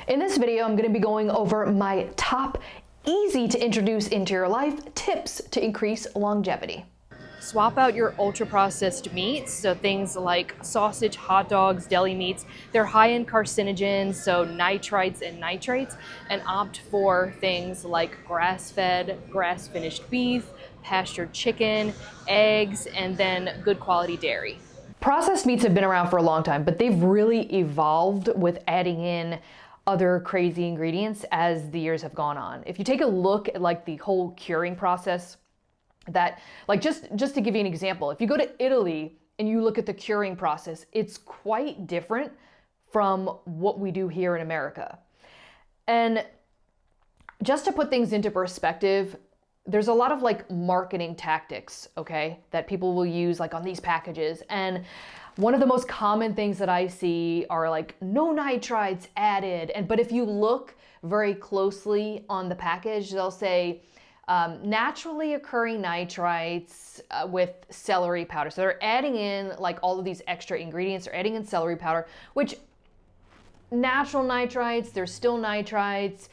In this video, I'm going to be going over my top easy to introduce into your life tips to increase longevity. Swap out your ultra-processed meats, so things like sausage, hot dogs, deli meats. They're high in carcinogens, so nitrites and nitrates, and opt for things like grass-fed, grass-finished beef, pastured chicken, eggs, and then good quality dairy. Processed meats have been around for a long time, but they've really evolved with adding in other crazy ingredients as the years have gone on. If you take a look at like the whole curing process, that like just to give you an example, if you go to Italy and you look at the curing process, it's quite different from what we do here in America. And just to put things into perspective, there's a lot of like marketing tactics, okay, that people will use like on these packages. And one of the most common things that I see are like no nitrites added. But if you look very closely on the package, they'll say naturally occurring nitrites with celery powder. So they're adding in like all of these extra ingredients. They're adding in celery powder, which natural nitrites, they're still nitrites,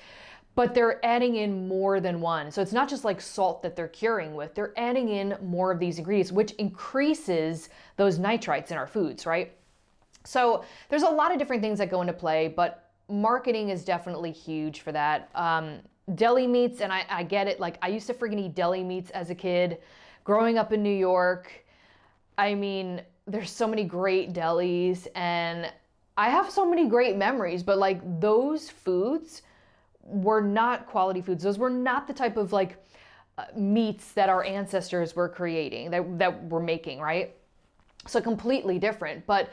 but they're adding in more than one. So it's not just like salt that they're curing with, they're adding in more of these ingredients, which increases those nitrites in our foods, right? So there's a lot of different things that go into play, but marketing is definitely huge for that. Deli meats, and I get it, like I used to freaking eat deli meats as a kid, growing up in New York. I mean, there's so many great delis, and I have so many great memories, but like those foods were not quality foods. Those were not the type of like meats that our ancestors were creating, that we're making, right? So completely different. But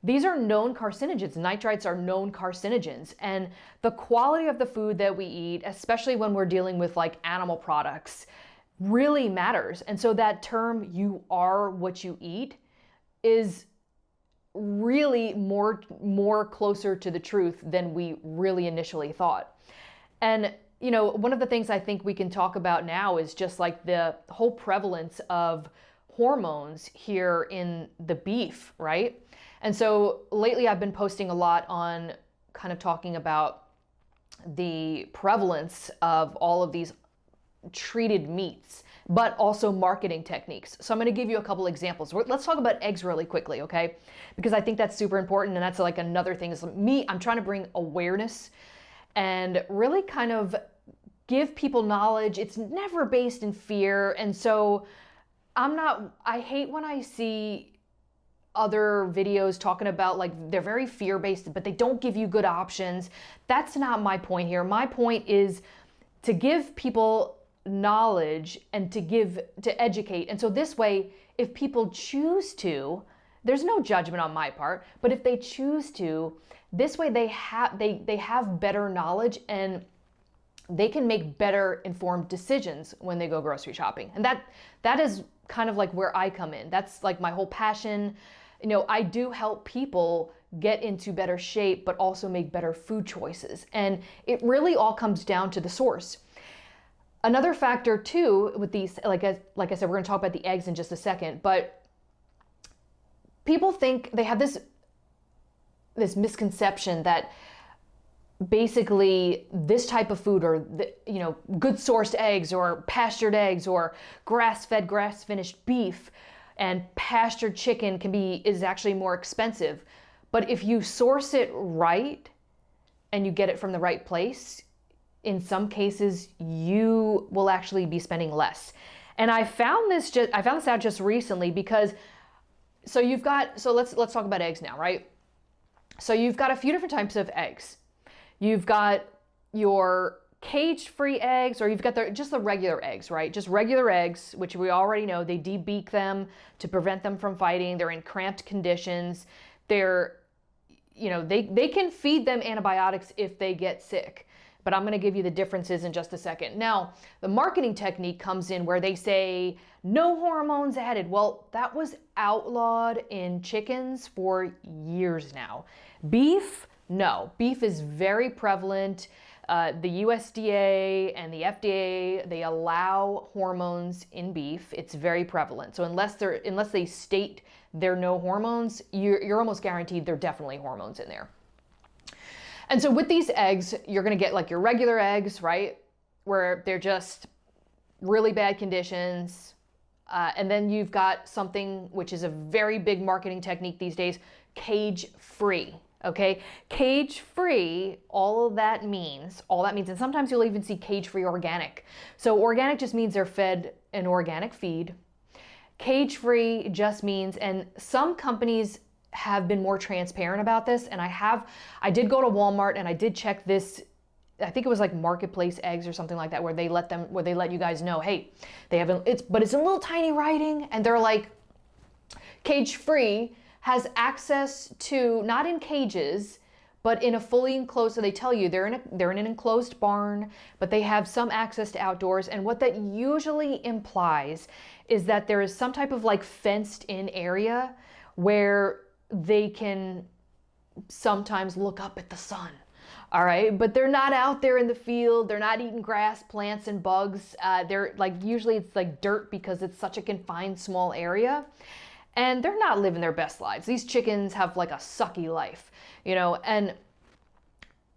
these are known carcinogens. Nitrites are known carcinogens. And the quality of the food that we eat, especially when we're dealing with like animal products, really matters. And so that term, you are what you eat, is really more closer to the truth than we really initially thought. And, you know, one of the things I think we can talk about now is just like the whole prevalence of hormones here in the beef, right? And so lately I've been posting a lot on kind of talking about the prevalence of all of these treated meats, but also marketing techniques. So I'm going to give you a couple examples. Let's talk about eggs really quickly, okay? Because I think that's super important, and that's like another thing is I'm trying to bring awareness and really kind of give people knowledge. It's never based in fear. And so I hate when I see other videos talking about like they're very fear-based, but they don't give you good options. That's not my point here. My point is to give people knowledge and to educate. And so this way, if people choose to, there's no judgment on my part, but if they choose to, this way they have better knowledge and they can make better informed decisions when they go grocery shopping. And that is kind of like where I come in. That's like my whole passion. You know, I do help people get into better shape, but also make better food choices. And it really all comes down to the source. Another factor too with these, like I said, we're gonna talk about the eggs in just a second, but people think they have this misconception that basically this type of food, or good sourced eggs or pastured eggs or grass-fed, grass-finished beef and pastured chicken is actually more expensive. But if you source it right and you get it from the right place, in some cases you will actually be spending less. And I found this out just recently because let's talk about eggs now, right? So you've got a few different types of eggs. You've got your cage-free eggs, or you've got just the regular eggs, right? Just regular eggs, which we already know, they debeak them to prevent them from fighting. They're in cramped conditions. They can feed them antibiotics if they get sick. But I'm going to give you the differences in just a second. Now, the marketing technique comes in where they say no hormones added. Well, that was outlawed in chickens for years now. Beef, no. Beef is very prevalent. The USDA and the FDA, they allow hormones in beef. It's very prevalent. So unless they state there are no hormones, you're almost guaranteed there are definitely hormones in there. And so with these eggs, you're gonna get like your regular eggs, right? Where they're just really bad conditions. And then you've got something which is a very big marketing technique these days, cage free. Okay, cage free, all that means, and sometimes you'll even see cage free organic. So organic just means they're fed an organic feed. Cage free just means, and some companies have been more transparent about this, and I did go to Walmart and I did check this. I think it was like Marketplace Eggs or something like that, where they let you guys know, hey, but it's in little tiny writing, and they're like, cage free has access to, not in cages, but in a fully enclosed, so they tell you they're in an enclosed barn, but they have some access to outdoors. And what that usually implies is that there is some type of like fenced in area where they can sometimes look up at the sun. All right, but they're not out there in the field. They're not eating grass, plants, and bugs. They're like, usually it's like dirt because it's such a confined small area. And they're not living their best lives. These chickens have like a sucky life, and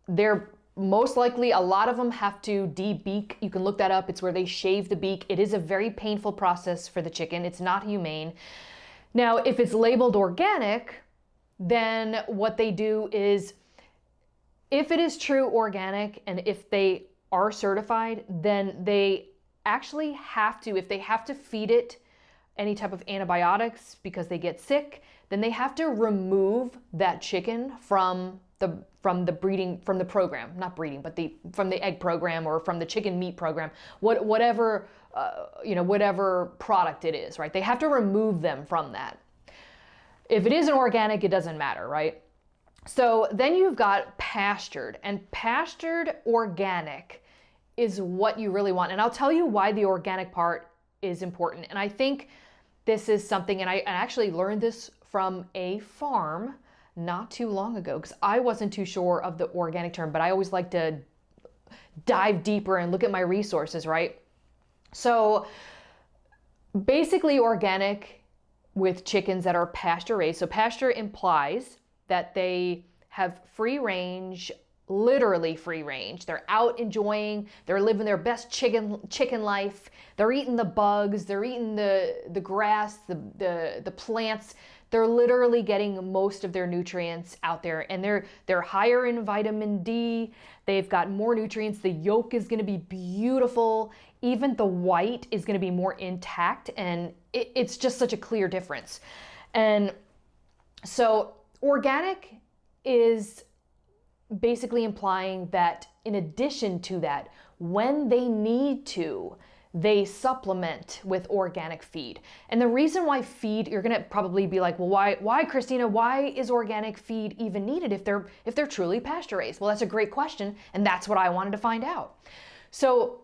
they're most likely, a lot of them have to de-beak. You can look that up. It's where they shave the beak. It is a very painful process for the chicken. It's not humane. Now, if it's labeled organic, then what they do is, if it is true organic and if they are certified, then they actually have to, if they have to feed it any type of antibiotics because they get sick, then they have to remove that chicken from the program, not breeding, but from the egg program or from the chicken meat program, whatever product it is, right? They have to remove them from that. If it isn't organic, it doesn't matter, right? So then you've got pastured, and pastured organic is what you really want. And I'll tell you why the organic part is important. And I think this is something, and I actually learned this from a farm not too long ago, because I wasn't too sure of the organic term, but I always like to dive deeper and look at my resources, right? So basically organic with chickens that are pasture raised. So pasture implies that they have free range, literally free range. They're out enjoying, they're living their best chicken life. They're eating the bugs, they're eating the grass, the plants. They're literally getting most of their nutrients out there, and they're higher in vitamin D. They've got more nutrients. The yolk is going to be beautiful. Even the white is going to be more intact, and it's just such a clear difference. And so organic is basically implying that in addition to that, when they need to, they supplement with organic feed. And the reason why feed, you're gonna probably be like, well, why Christina, why is organic feed even needed if they're truly pasture raised? Well, that's a great question, and that's what I wanted to find out. So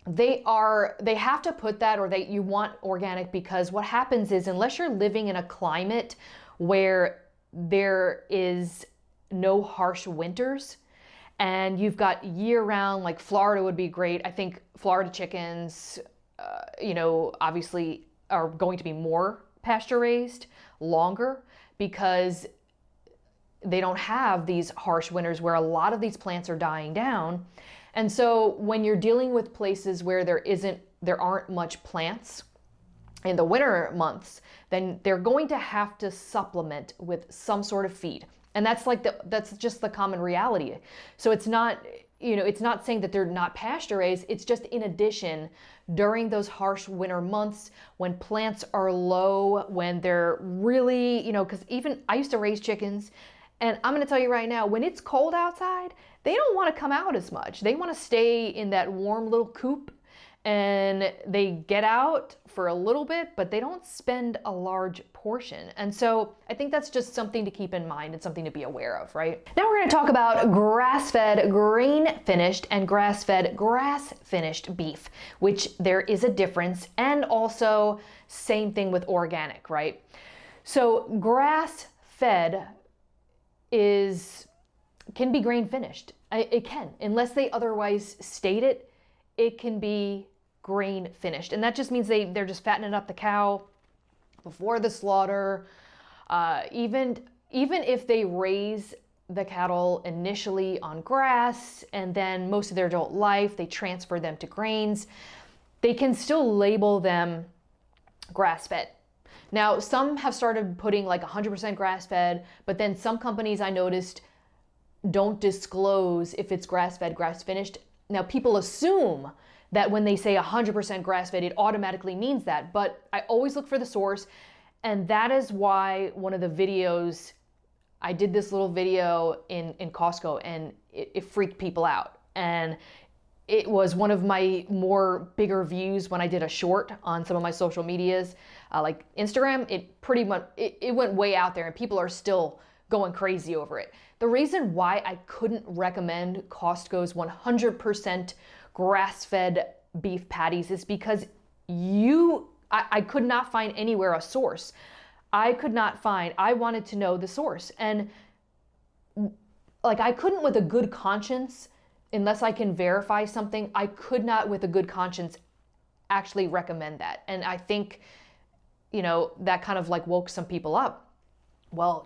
they have to put that, or you want organic, because what happens is, unless you're living in a climate where there is no harsh winters, and you've got year-round, like Florida would be great. I think Florida chickens, obviously are going to be more pasture-raised longer, because they don't have these harsh winters where a lot of these plants are dying down. And so when you're dealing with places where there aren't much plants in the winter months, then they're going to have to supplement with some sort of feed. And that's just the common reality. So it's not saying that they're not pasture raised. It's just, in addition, during those harsh winter months when plants are low, when they're really, because even I used to raise chickens, and I'm going to tell you right now, when it's cold outside, they don't want to come out as much. They want to stay in that warm little coop, and they get out for a little bit, but they don't spend a large portion. And so I think that's just something to keep in mind and something to be aware of, right? Now we're going to talk about grass-fed grain-finished and grass-fed grass-finished beef, which there is a difference, and also same thing with organic, right? So grass-fed can be grain-finished. It can, unless they otherwise state it, it can be grain finished. And that just means they're just fattening up the cow before the slaughter. Even if they raise the cattle initially on grass, and then most of their adult life, they transfer them to grains, they can still label them grass-fed. Now, some have started putting like 100% grass-fed, but then some companies I noticed don't disclose if it's grass-fed, grass-finished. Now, people assume that when they say 100% grass-fed, it automatically means that, but I always look for the source, and that is why one of the videos, I did this little video in Costco, and it freaked people out. And it was one of my more bigger views when I did a short on some of my social medias, like Instagram. It pretty much, it went way out there, and people are still going crazy over it. The reason why I couldn't recommend Costco's 100% grass-fed beef patties is because I could not find anywhere a source. I wanted to know the source. And like, I couldn't with a good conscience, unless I can verify something, I could not with a good conscience actually recommend that. And I think, that kind of like woke some people up. Well,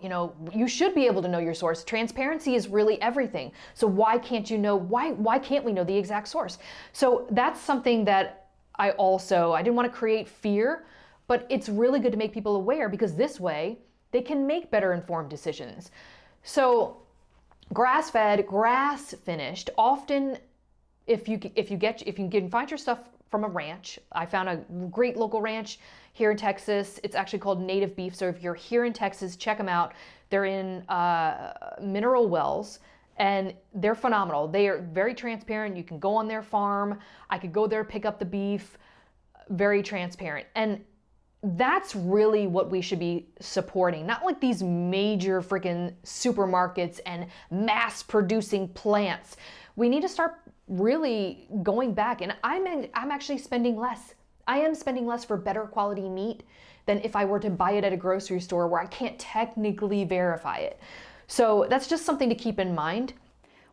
you should be able to know your source. Transparency is really everything. So why can't we know the exact source? So that's something that I didn't want to create fear, but it's really good to make people aware, because this way they can make better informed decisions. So grass-fed, grass-finished, often if you can find your stuff from a ranch. I found a great local ranch here in Texas. It's actually called Native Beef. So if you're here in Texas, check them out. They're in Mineral Wells, and they're phenomenal. They are very transparent. You can go on their farm. I could go there, pick up the beef. Very transparent. And that's really what we should be supporting. Not like these major freaking supermarkets and mass producing plants. We need to start really going back, and I'm actually spending less. I am spending less for better quality meat than if I were to buy it at a grocery store where I can't technically verify it. So that's just something to keep in mind.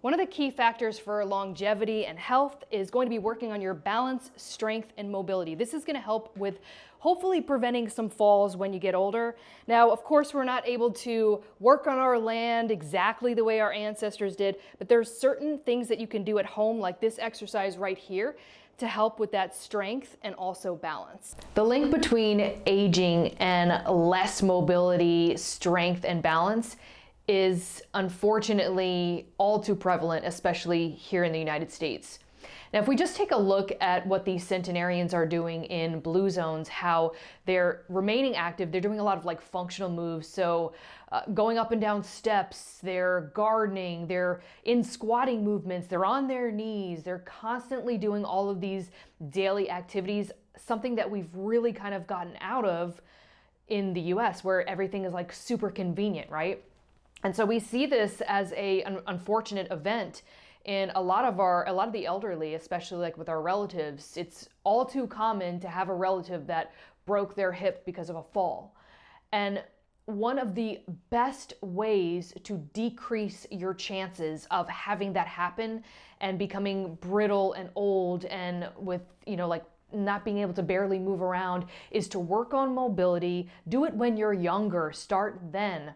One of the key factors for longevity and health is going to be working on your balance, strength, and mobility. This is going to help with hopefully preventing some falls when you get older. Now, of course, we're not able to work on our land exactly the way our ancestors did, but there's certain things that you can do at home, like this exercise right here, to help with that strength and also balance. The link between aging and less mobility, strength, and balance is unfortunately all too prevalent, especially here in the United States. Now, if we just take a look at what these centenarians are doing in blue zones, how they're remaining active, they're doing a lot of like functional moves. So going up and down steps, they're gardening, they're in squatting movements, they're on their knees, they're constantly doing all of these daily activities, something that we've really kind of gotten out of in the US, where everything is like super convenient, right? And so we see this as an unfortunate event in a lot of the elderly, especially like with our relatives. It's all too common to have a relative that broke their hip because of a fall. And one of the best ways to decrease your chances of having that happen and becoming brittle and old and with, like not being able to barely move around is to work on mobility. Do it when you're younger. Start then.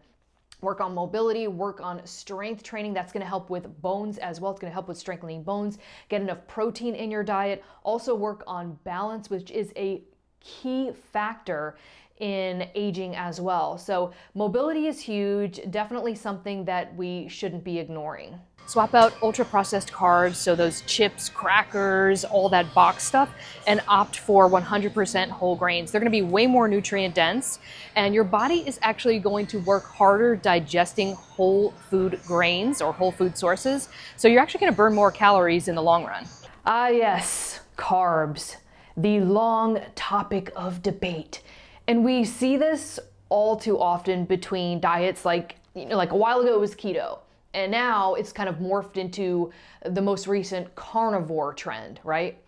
Work on mobility, work on strength training. That's going to help with bones as well. It's going to help with strengthening bones. Get enough protein in your diet. Also work on balance, which is a key factor in aging as well. So mobility is huge, definitely something that we shouldn't be ignoring. Swap out ultra-processed carbs, so those chips, crackers, all that box stuff, and opt for 100% whole grains. They're going to be way more nutrient dense, and your body is actually going to work harder digesting whole food grains or whole food sources, so you're actually going to burn more calories in the long run. Ah yes, carbs, the long topic of debate. And we see this all too often between diets, like a while ago it was keto. And now it's kind of morphed into the most recent carnivore trend, right?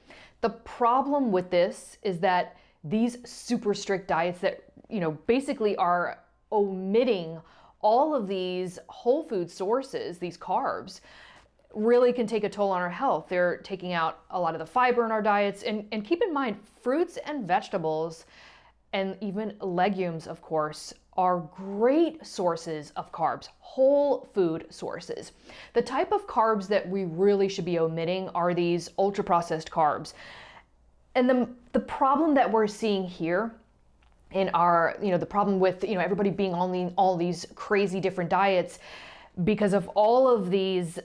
The problem with this is that these super strict diets that, basically are omitting all of these whole food sources, these carbs, really can take a toll on our health. They're taking out a lot of the fiber in our diets. And keep in mind, fruits and vegetables and even legumes, of course, are great sources of carbs, whole food sources. The type of carbs that we really should be omitting are these ultra processed carbs. And the problem that we're seeing here in our, the problem with, everybody being on all these crazy different diets because of all of these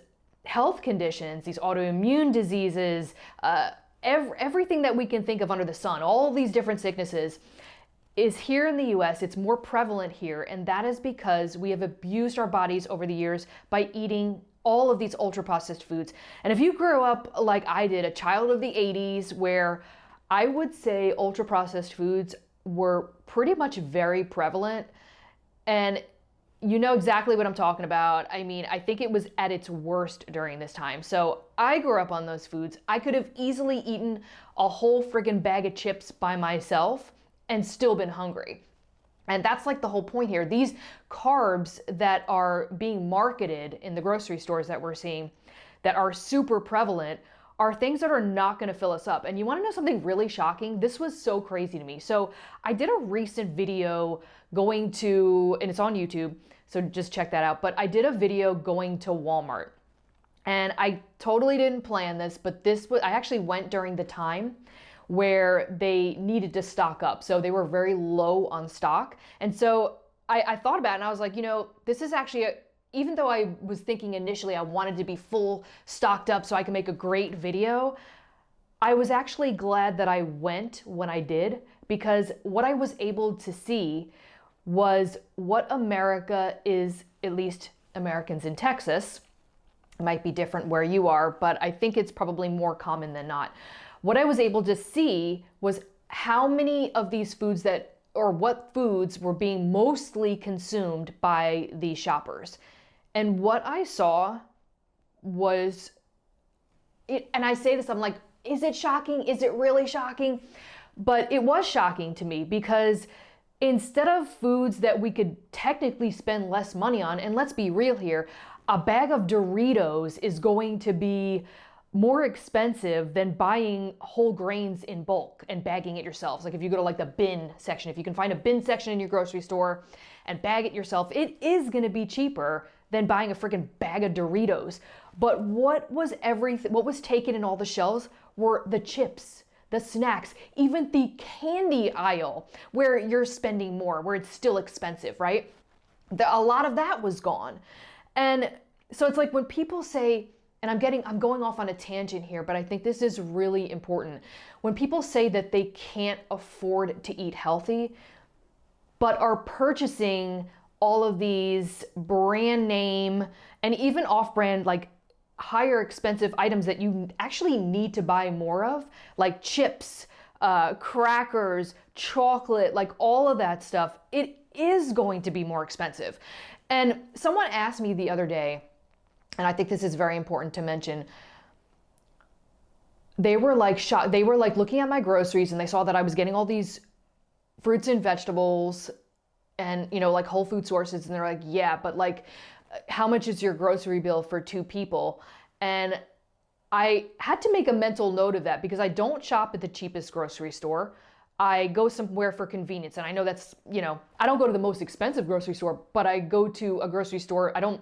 health conditions, these autoimmune diseases, everything that we can think of under the sun, all these different sicknesses is here in the US. It's more prevalent here, and that is because we have abused our bodies over the years by eating all of these ultra processed foods. And if you grew up like I did, a child of the 80s, where I would say ultra processed foods were pretty much very prevalent, and you know exactly what I'm talking about. I mean, I think it was at its worst during this time. So I grew up on those foods. I could have easily eaten a whole friggin' bag of chips by myself and still been hungry. And that's like the whole point here. These carbs that are being marketed in the grocery stores that we're seeing that are super prevalent are things that are not going to fill us up. And you want to know something really shocking? This was so crazy to me. So I did a recent video and it's on YouTube, so just check that out. But I did a video going to Walmart. And I totally didn't plan this, but I actually went during the time where they needed to stock up. So they were very low on stock. And so I thought about it and I was like, this is actually even though I was thinking initially I wanted to be full stocked up so I could make a great video, I was actually glad that I went when I did, because what I was able to see was what America is, at least Americans in Texas. It might be different where you are, but I think it's probably more common than not. What I was able to see was how many of these foods what foods were being mostly consumed by these shoppers. And what I saw was it, and I say this, I'm like, is it shocking? Is it really shocking? But it was shocking to me, because instead of foods that we could technically spend less money on, and let's be real here, a bag of Doritos is going to be more expensive than buying whole grains in bulk and bagging it yourselves. Like if you go to like the bin section, if you can find a bin section in your grocery store and bag it yourself, it is going to be cheaper than buying a freaking bag of Doritos. But what was taken in all the shelves were the chips, the snacks, even the candy aisle where you're spending more, where it's still expensive, right? A lot of that was gone. And so it's like when people say, and I'm going off on a tangent here, but I think this is really important. When people say that they can't afford to eat healthy, but are purchasing all of these brand name and even off-brand, like higher expensive items that you actually need to buy more of, like chips, crackers, chocolate, like all of that stuff, it is going to be more expensive. And someone asked me the other day, and I think this is very important to mention, they were like looking at my groceries and they saw that I was getting all these fruits and vegetables and, like whole food sources. And they're like, yeah, but like, how much is your grocery bill for 2 people? And I had to make a mental note of that, because I don't shop at the cheapest grocery store. I go somewhere for convenience. And I know that's, I don't go to the most expensive grocery store, but I go to a grocery store. I don't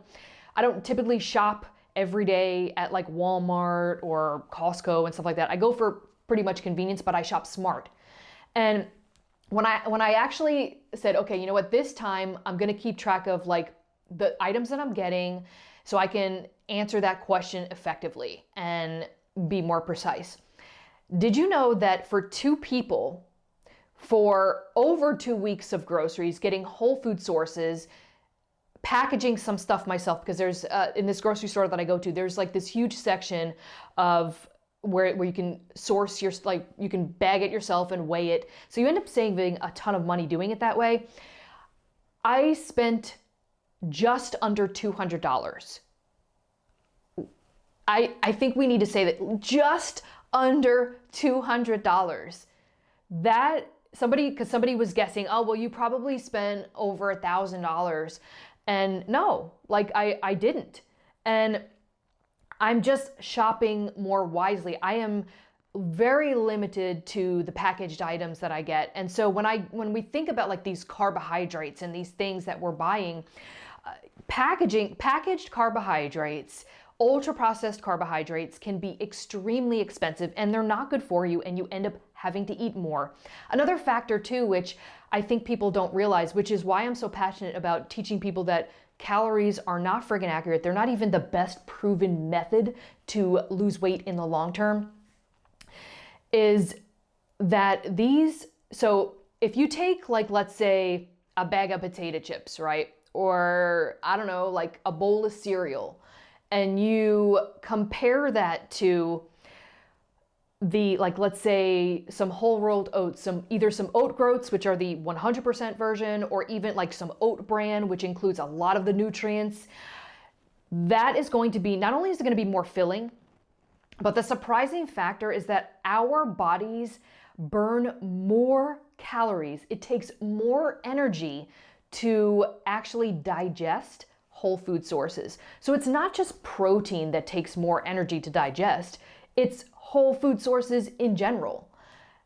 typically shop every day at like Walmart or Costco and stuff like that. I go for pretty much convenience, but I shop smart. And when I actually said, okay, you know what, this time I'm going to keep track of like the items that I'm getting so I can answer that question effectively and be more precise. Did you know that for 2 people, for over 2 weeks of groceries, getting whole food sources, packaging some stuff myself, because there's in this grocery store that I go to, there's like this huge section of where you can source you can bag it yourself and weigh it. So you end up saving a ton of money doing it that way. I spent just under $200. I think we need to say that, just under $200. That somebody was guessing, oh, well, you probably spent over $1,000. And no, like I didn't. And I'm just shopping more wisely. I am very limited to the packaged items that I get. And so when we think about like these carbohydrates and these things that we're buying, packaged carbohydrates, ultra processed carbohydrates can be extremely expensive, and they're not good for you, and you end up having to eat more. Another factor too, which I think people don't realize, which is why I'm so passionate about teaching people that calories are not friggin' accurate. They're not even the best proven method to lose weight in the long term, is that so if you take, like, let's say a bag of potato chips, right? Or I don't know, like a bowl of cereal, and you compare that to like, let's say some whole rolled oats, either some oat groats, which are the 100% version, or even like some oat bran, which includes a lot of the nutrients, that is going to be, not only is it going to be more filling, but the surprising factor is that our bodies burn more calories. It takes more energy to actually digest whole food sources. So it's not just protein that takes more energy to digest, it's whole food sources in general.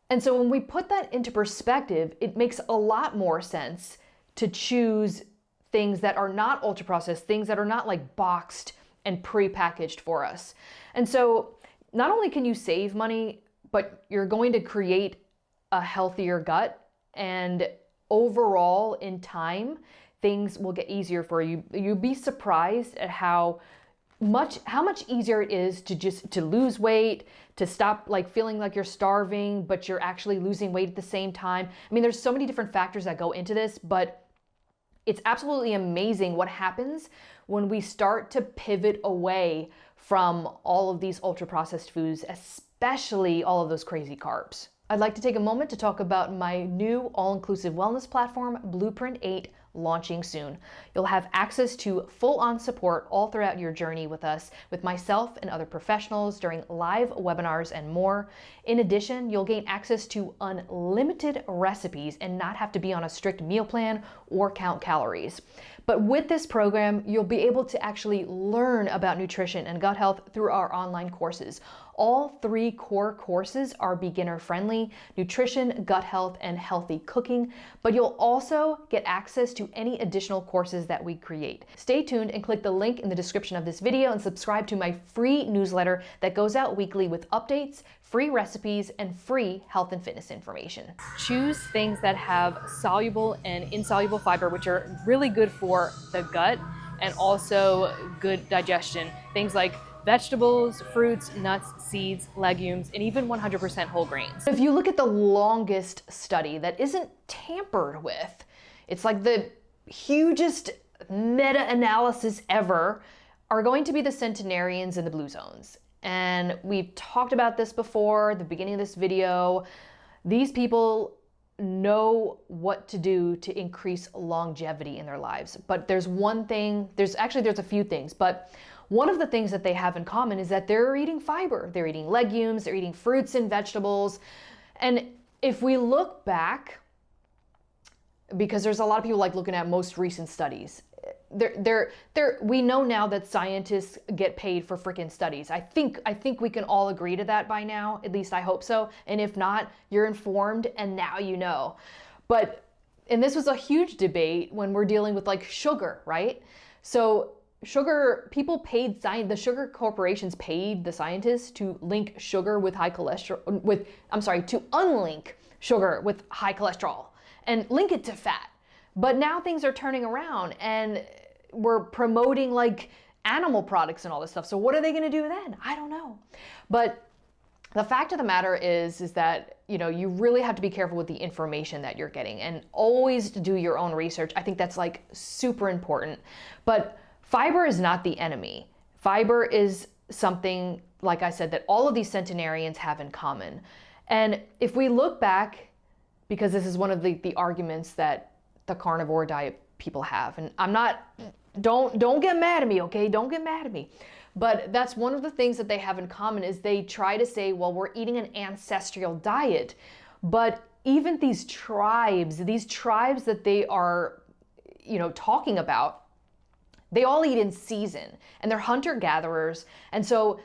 And so when we put that into perspective, it makes a lot more sense to choose things that are not ultra processed, things that are not like boxed and pre-packaged for us. And so not only can you save money, but you're going to create a healthier gut, and overall in time, things will get easier for you. You'll be surprised at how much easier it is to lose weight, to stop like feeling like you're starving, but you're actually losing weight at the same time. I mean, there's so many different factors that go into this, but it's absolutely amazing what happens when we start to pivot away from all of these ultra processed foods, especially all of those crazy carbs. I'd like to take a moment to talk about my new all-inclusive wellness platform, Blueprint 8, launching soon. You'll have access to full-on support all throughout your journey with us, with myself and other professionals during live webinars and more. In addition, you'll gain access to unlimited recipes and not have to be on a strict meal plan or count calories. But with this program, you'll be able to actually learn about nutrition and gut health through our online courses. All 3 core courses are beginner-friendly: nutrition, gut health, and healthy cooking, but you'll also get access to any additional courses that we create. Stay tuned and click the link in the description of this video and subscribe to my free newsletter that goes out weekly with updates, free recipes, and free health and fitness information. Choose things that have soluble and insoluble fiber, which are really good for the gut and also good digestion. Things like vegetables, fruits, nuts, seeds, legumes, and even 100% whole grains. If you look at the longest study that isn't tampered with, it's like the hugest meta-analysis ever, are going to be the centenarians in the blue zones. And we've talked about this before, the beginning of this video. These people know what to do to increase longevity in their lives. But there's one thing, there's a few things, but one of the things that they have in common is that they're eating fiber. They're eating legumes, they're eating fruits and vegetables. And if we look back, because there's a lot of people like looking at most recent studies, we know now that scientists get paid for freaking studies. I think we can all agree to that by now. At least I hope so. And if not, you're informed and now you know. And this was a huge debate when we're dealing with like sugar, right? So people paid the sugar corporations paid the scientists to link sugar with high cholesterol, to unlink sugar with high cholesterol and link it to fat. But now things are turning around and we're promoting like animal products and all this stuff. So what are they going to do then? I don't know. But the fact of the matter is that, you really have to be careful with the information that you're getting and always do your own research. I think that's like super important. But fiber is not the enemy. Fiber is something, like I said, that all of these centenarians have in common. And if we look back, because this is one of the arguments that the carnivore diet people have, and don't get mad at me, okay? Don't get mad at me. But that's one of the things that they have in common is they try to say, well, we're eating an ancestral diet. But even these tribes that they are, talking about, they all eat in season, and they're hunter-gatherers. And so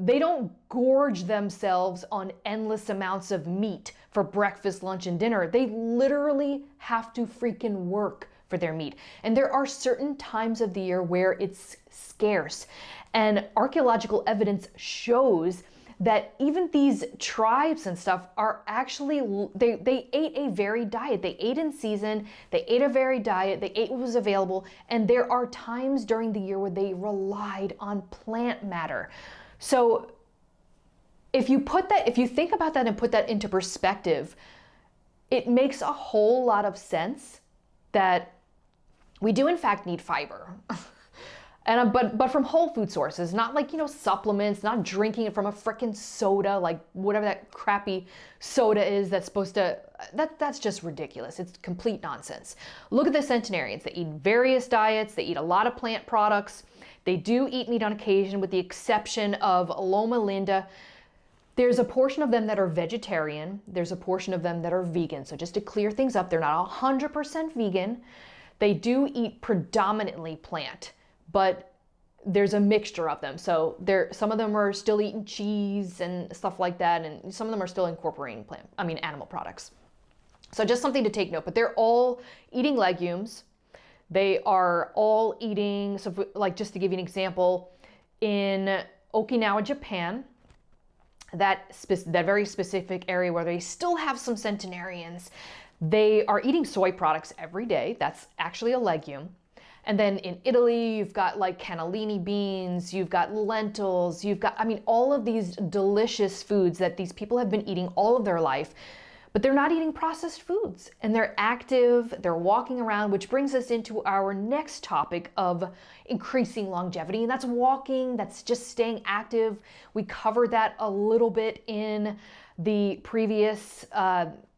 They don't gorge themselves on endless amounts of meat for breakfast, lunch, and dinner. They literally have to freaking work for their meat. And there are certain times of the year where it's scarce. And archaeological evidence shows that even these tribes and stuff are actually, they ate a varied diet. They ate in season, they ate a varied diet, they ate what was available, and there are times during the year where they relied on plant matter. So if you think about that and put that into perspective, it makes a whole lot of sense that we do in fact need fiber. But from whole food sources, not like, supplements, not drinking it from a frickin' soda, like whatever that crappy soda is that's supposed to, that's just ridiculous. It's complete nonsense. Look at the centenarians. They eat various diets. They eat a lot of plant products. They do eat meat on occasion, with the exception of Loma Linda. There's a portion of them that are vegetarian. There's a portion of them that are vegan. So just to clear things up, they're not 100% vegan. They do eat predominantly plant, but there's a mixture of them. So some of them are still eating cheese and stuff like that, and some of them are still incorporating animal products. So just something to take note, but they're all eating legumes. They are all eating, so like just to give you an example, in Okinawa, Japan, that very specific area where they still have some centenarians, they are eating soy products every day. That's actually a legume. And then in Italy, you've got like cannellini beans, you've got lentils, you've got, all of these delicious foods that these people have been eating all of their life, but they're not eating processed foods, and they're active, they're walking around, which brings us into our next topic of increasing longevity, and that's walking, that's just staying active. We covered that a little bit in the previous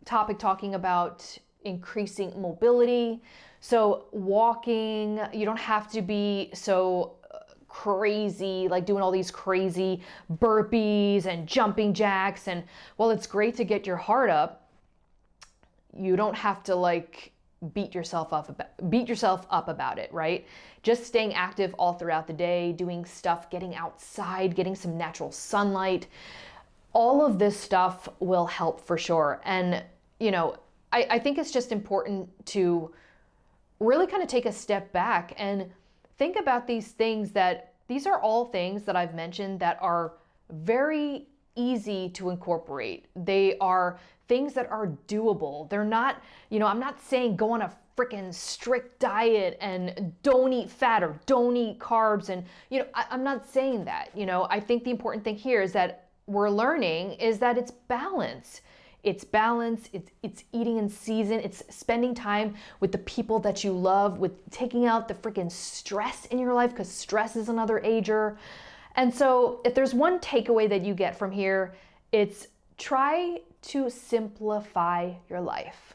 topic talking about increasing mobility. So walking, you don't have to be so crazy, like doing all these crazy burpees and jumping jacks. And while it's great to get your heart up, you don't have to like beat yourself up about it, right? Just staying active all throughout the day, doing stuff, getting outside, getting some natural sunlight. All of this stuff will help for sure. And, I think it's just important to really kind of take a step back and think about these things these are all things that I've mentioned that are very easy to incorporate. They are things that are doable. They're not, I'm not saying go on a freaking strict diet and don't eat fat or don't eat carbs. And, I'm not saying that. I think the important thing here is that we're learning is that it's balance. It's balance, it's eating in season, it's spending time with the people that you love, with taking out the freaking stress in your life, because stress is another ager. And so if there's one takeaway that you get from here, it's try to simplify your life.